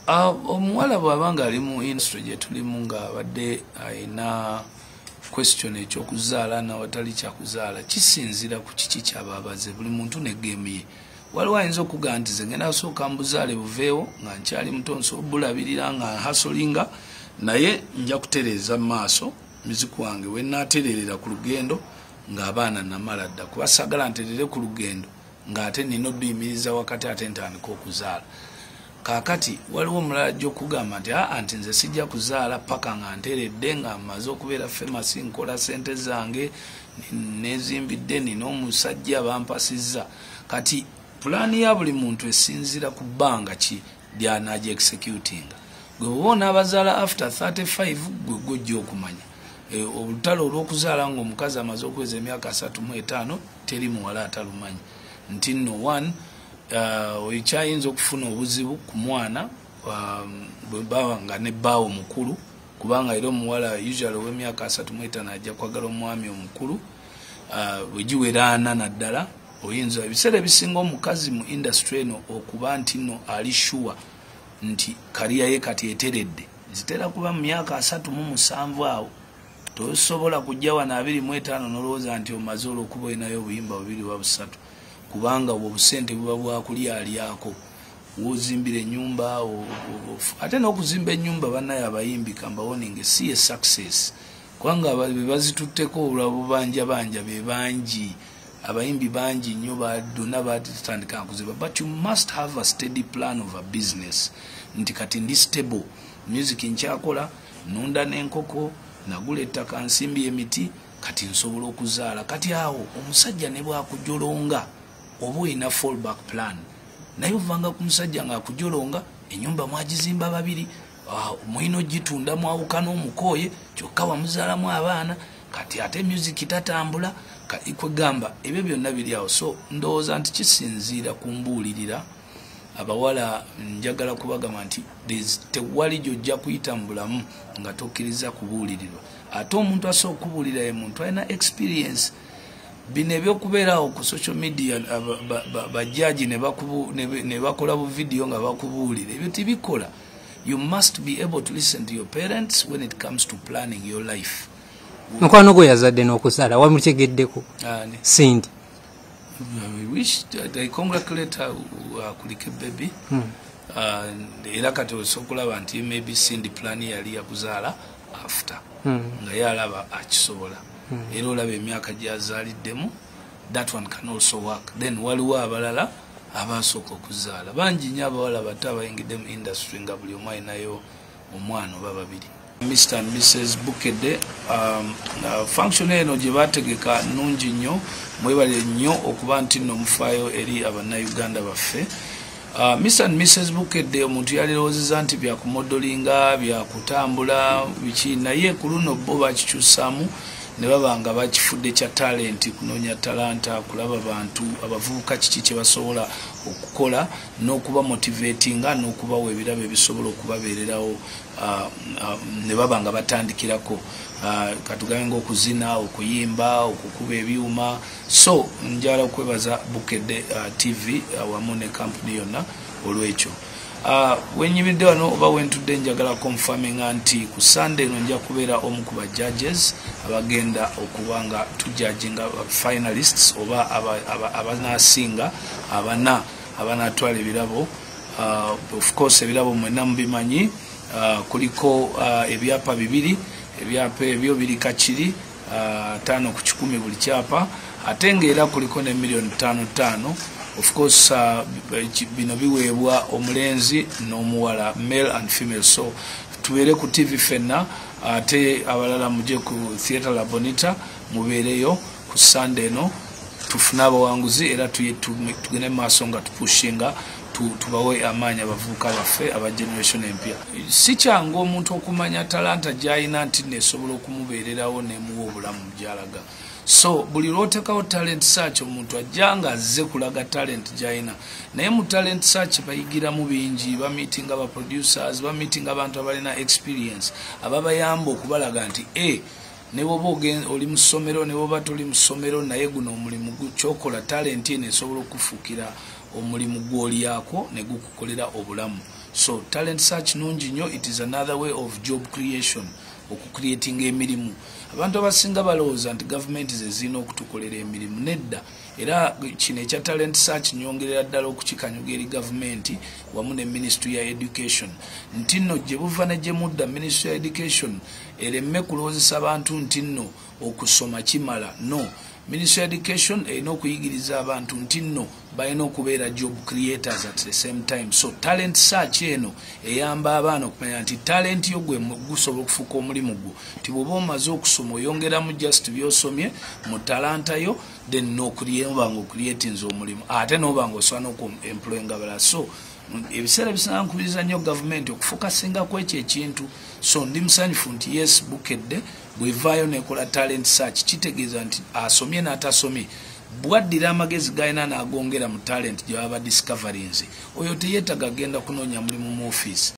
omuwala bw'abanga ali mu industry gye tulimu ng'abadde ayina question ekyokuzaala nawatali kyakuzaala kisinzira ku kiki kyabaabaze buli muntu ne geemu ye. Waliwo ayinza okugaa nti ze ngenda kusooka mbuzaale buveewo nga nkyali muto nsobola bulabirira nga hasolinga naye nja kutereeza mu maaso muziku wange we naatererera ku lugendo ng'abaana namala dda kuba saagala nterere ku lugendo ng'ate nina odduyimiriza wakati ate ntandika okuzaala. Kaakati waliwo omulala gy'okugamba nti nti nze sijja kuzaala paka nga nteredde nga mmaze okubeera famous nkola sente zange nezimbidde nina omusajja bampasizza. Kati pulaani ya buli muntu esinzira ku bbanga ki ly'anaagy executinga. Gwe bw'oba onaabazaala after 35 gwe gojja okumanya olutalo olw'okuzaala ng'omukazi amaze okuweza emyaka 35 teri muwala atalumanyi nti nno one oyikyayinza okufuna obuzibu ku mwana bwe baba nga ne bbaawo mukulu kubanga era omuwala usually ow'emyaka 35 ajja kwagala omwami omukulu bwe giwera 4 naddala oyinza ebiseera ebisinga omukazi mu industry eno okuba nti nno ali sure nti kariya ye kati eteredde zitera kuba mu myaka 37 awo tosobola kujja wano 25 nolowooza nti omaze olw'okuba olinayo obuyimba 2 wa 3 kubanga obwo obusente buba bwakulyalyako wozimbira ennyumba ate n'okuzimba ennyumba bannaye abayimbi kambawoninge si ye success kubanga be bazitutteko olwa bubanja banja be bangi abayimbi bangi nnyo baduna batandika kuziba but you must have a steady plan of a business nti kati ndi stable music nkyakola nunda n'enkoko nagula ettaka nsimbi emiti kati nsobola okuzaala kati awo omusajja ne bwakujolonga oba olina fallback plan naye ovanga ku musajja ng'akujolonga ennyumba mwagizimba babiri mulina ogitunda mwawuka n'omukooye kyokka wamuzaalamu abaana kati ate music tatambula kwegamba ebyo byonna biri awo. So ndowooza nti kisinziira kumbuulirira abawala njagala kubagamba nti tewali gyojja kuyita mu bulamu nga tokkiriza kubuulirirwa ate omuntu asobola okubuulira ye muntu alina experience. Bino ebyokubeerawo ku social media bajaji ne bakola bu video nga bakubuulira ebyo tibikola. You must be able to listen to your parents when it comes to planning your life. Mukwano gwe yazadde n'okuzaala wamutegeddeko Cindy. We wish they congratulate her kulike baby. Era kati osokulaba nti maybe Cindy plan yali yakuzaala after nga yalaba akisobola era olaba emyaka gy'azaaliddemu that one can also work. Then waliwo abalala abasooka okuzaala bangi nnyo abawala bato abayingidde mu industry nga buli omu alinayo omwana oba babiri. Mr. and Mrs. Bukedde function eno gye bategeka nnungi nnyo mwebale nnyo okuba nti nno mufaayo eri abannayuganda baffe. Mr. and Mrs. Bukedde omuntu yalirowoozeza nti byakumodolinga byakutambula biki naye ku luno bo bakikyusaamu ne baba nga bakifudde kya talenti kunoonya talanta kulaba bantu abavubuka kiki kye basobola okukola n'okuba motivatinga n'okubawa ebirabo ebisobola okubabeererawo ne baba nga batandikirako katugambe ng'okuzina okuyimba okukuba ebyuma. So njala okwebaza Bukedde TV wamu ne kampuni yonna olw'ekyo. Wenyimidde wano oba wentudde njagala confirminga nti ku Sunday eno nja kubeera omu ku ba judges abagenda okuba nga tujudginga finalists oba abanaasinga abana abanatwala ebirabo. Of course ebirabo mwenna mubimanyi kuliko ebyapa 2 ebyapa ebyo biri kakiri 5 ku 10 buli kyapa ate ng'era kuliko ne $5,000. Of course bino biweebwa omulenzi n'omuwala male and female. So tubeere ku TV fenna ate abalala muje ku Theatre La Bonita mubeereyo ku Sunday no tufune abawanguzi era tugende maaso nga tupushinga tubawe amaanyi abavubuka baffe aba generation empya. Si kyangu omuntu okumanya talanta gy'alina nti nesobola okumubeererawo nemuwa obulamu gy'alaga. So buli lwotekawo talent search omuntu ajjanga azze kulaga talent gy'alina naye mu talent search bayigira mu bingi meeting aba producers meeting abantu abalina experience ababayamba okubalaga nti ne bwoba oli mu ssomero ne bwoba toli mu ssomero naye guno omulimu kyokola talent eno esobola okufuukira omulimu gw'oliyako ne gukukolera obulamu. So talent search nungi nnyo, it is another way of job creation, okucreating emirimu. Abantu abasinga balowooza nti gavumenti ze zirina okutukolera emirimu. Nedda. Era kino ekya talent search nyongerera ddala okukikanyuga eri gavumenti wamu ne Ministry ya Education. Nti nno gye buva ne gye mudda Ministry ya Education eremme kulowoozesa abantu nti nno okusoma kimala. No. Ministry of Education erina okuyigiriza abantu nti nno balina okubeera job creators at the same time. So talent search eno eyamba abaana okumanya nti talent yo gwe gusobola okufuuka omulimu gwo. Nti bw'oba omaze okusoma oyongeramu just by'osomye mu talanta yo, then n'oba ng'ocreatinze omulimu. Ate n'oba ng'osobola n'okuemployinga balala. So ebiseera bisanga nkubiriza nnyo gavumenti okufokasinga ku ekyo ekintu. So ndi musanyufu nti yes Bukedde bwevaayo nekola talent search kitegeeza nti asomye n'atasomye bwaddira amagezi gayina n'agongera mu talent gye baba discoverings. Oyo teyeetaga genda kunoonya mulimu mu office.